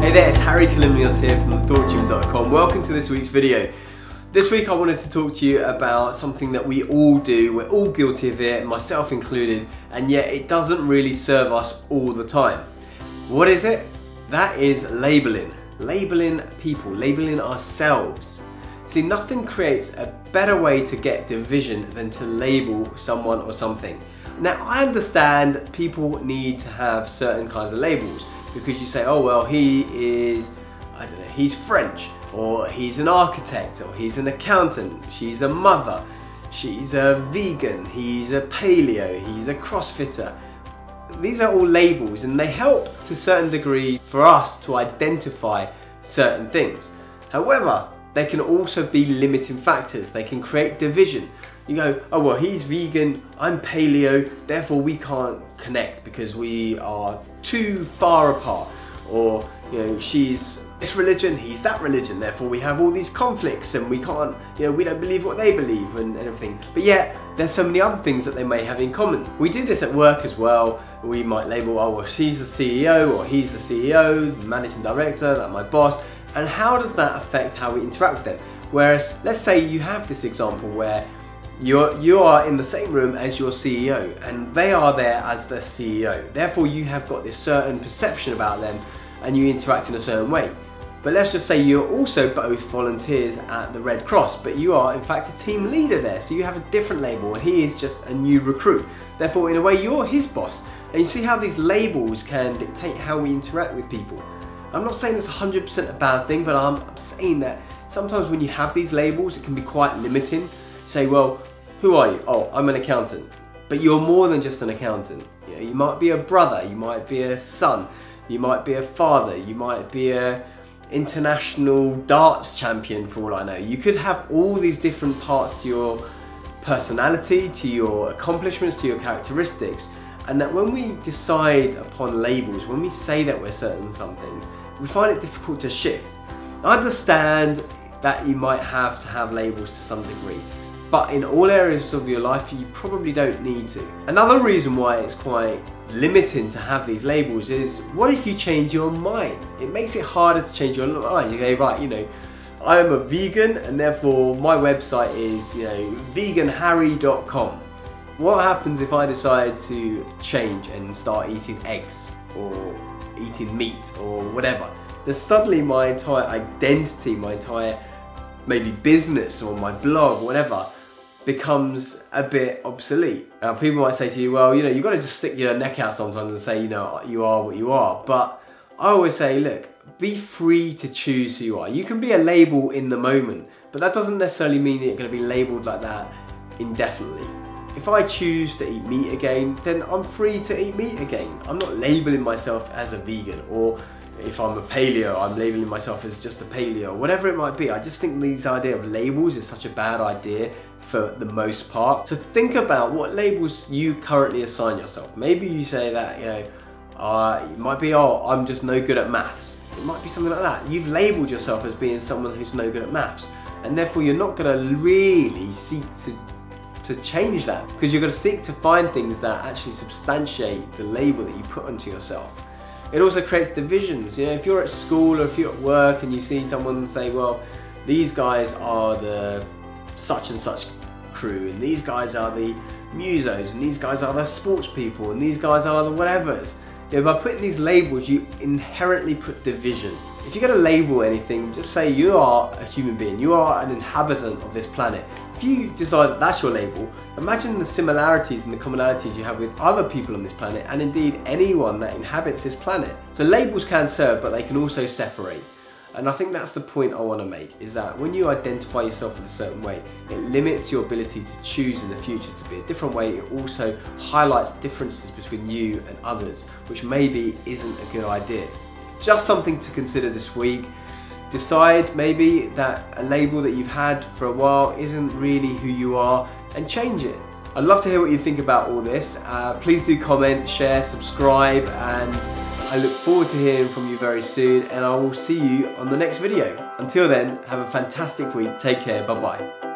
Hey there, it's Kalymnios here from ThoughtGym.com. Welcome to this week's video. This week I wanted to talk to you about something that we all do, we're all guilty of it, myself included, and yet it doesn't really serve us all the time. What is it? That is labeling. Labeling people, labeling ourselves. See, nothing creates a better way to get division than to label someone or something. Now, I understand people need to have certain kinds of labels because you say, oh well, he is, I don't know, he's French, or he's an architect, or he's an accountant, she's a mother, she's a vegan, he's a paleo, he's a crossfitter. These are all labels and they help to a certain degree for us to identify certain things. However, they can also be limiting factors. They can create division. You go, oh well, he's vegan, I'm paleo, therefore we can't connect because we are too far apart. Or, you know, she's this religion, he's that religion, therefore we have all these conflicts and we can't, you know, we don't believe what they believe and everything. But yet, there's so many other things that they may have in common. We do this at work as well. We might label, oh well, she's the CEO or he's the CEO, the managing director, that's my boss. And how does that affect how we interact with them? Whereas, let's say you have this example where you are in the same room as your CEO and they are there as the CEO. Therefore, you have got this certain perception about them and you interact in a certain way. But let's just say you're also both volunteers at the Red Cross, but you are in fact a team leader there, so you have a different label and he is just a new recruit. Therefore, in a way, you're his boss. And you see how these labels can dictate how we interact with people. I'm not saying it's 100% a bad thing, but I'm saying that sometimes when you have these labels, it can be quite limiting. You say, well, who are you? Oh, I'm an accountant. But you're more than just an accountant. You know, you might be a brother, you might be a son, you might be a father, you might be a international darts champion for all I know. You could have all these different parts to your personality, to your accomplishments, to your characteristics. And that when we decide upon labels, when we say that we're certain something, we find it difficult to shift. I understand that you might have to have labels to some degree, but in all areas of your life, you probably don't need to. Another reason why it's quite limiting to have these labels is, what if you change your mind? It makes it harder to change your mind. You go, right, you know, I am a vegan and therefore my website is, you know, veganharry.com. What happens if I decide to change and start eating eggs or eating meat or whatever? Then suddenly my entire identity, my entire maybe business or my blog, whatever, becomes a bit obsolete. Now people might say to you, well, you know, you've got to just stick your neck out sometimes and say, you know, you are what you are. But I always say, look, be free to choose who you are. You can be a label in the moment, but that doesn't necessarily mean that you're going to be labelled like that indefinitely. If I choose to eat meat again, then I'm free to eat meat again. I'm not labelling myself as a vegan, or if I'm a paleo, I'm labelling myself as just a paleo, whatever it might be. I just think this idea of labels is such a bad idea for the most part. So think about what labels you currently assign yourself. Maybe you say that, you know, it might be, oh, I'm just no good at maths. It might be something like that. You've labelled yourself as being someone who's no good at maths, and therefore you're not going to really seek to change that, because you're going to seek to find things that actually substantiate the label that you put onto yourself. It also creates divisions. You know, if you're at school or if you're at work and you see someone say, well, these guys are the such and such crew, and these guys are the musos, and these guys are the sports people, and these guys are the whatevers. You know, by putting these labels, you inherently put division. If you're going to label anything, just say you are a human being, you are an inhabitant of this planet. If you decide that that's your label, imagine the similarities and the commonalities you have with other people on this planet, and indeed anyone that inhabits this planet. So labels can serve, but they can also separate. And I think that's the point I want to make, is that when you identify yourself in a certain way, it limits your ability to choose in the future to be a different way. It also highlights differences between you and others, which maybe isn't a good idea. Just something to consider this week. Decide maybe that a label that you've had for a while isn't really who you are, and change it. I'd love to hear what you think about all this. Please do comment, share, subscribe, and I look forward to hearing from you very soon, and I will see you on the next video. Until then, have a fantastic week. Take care. Bye-bye.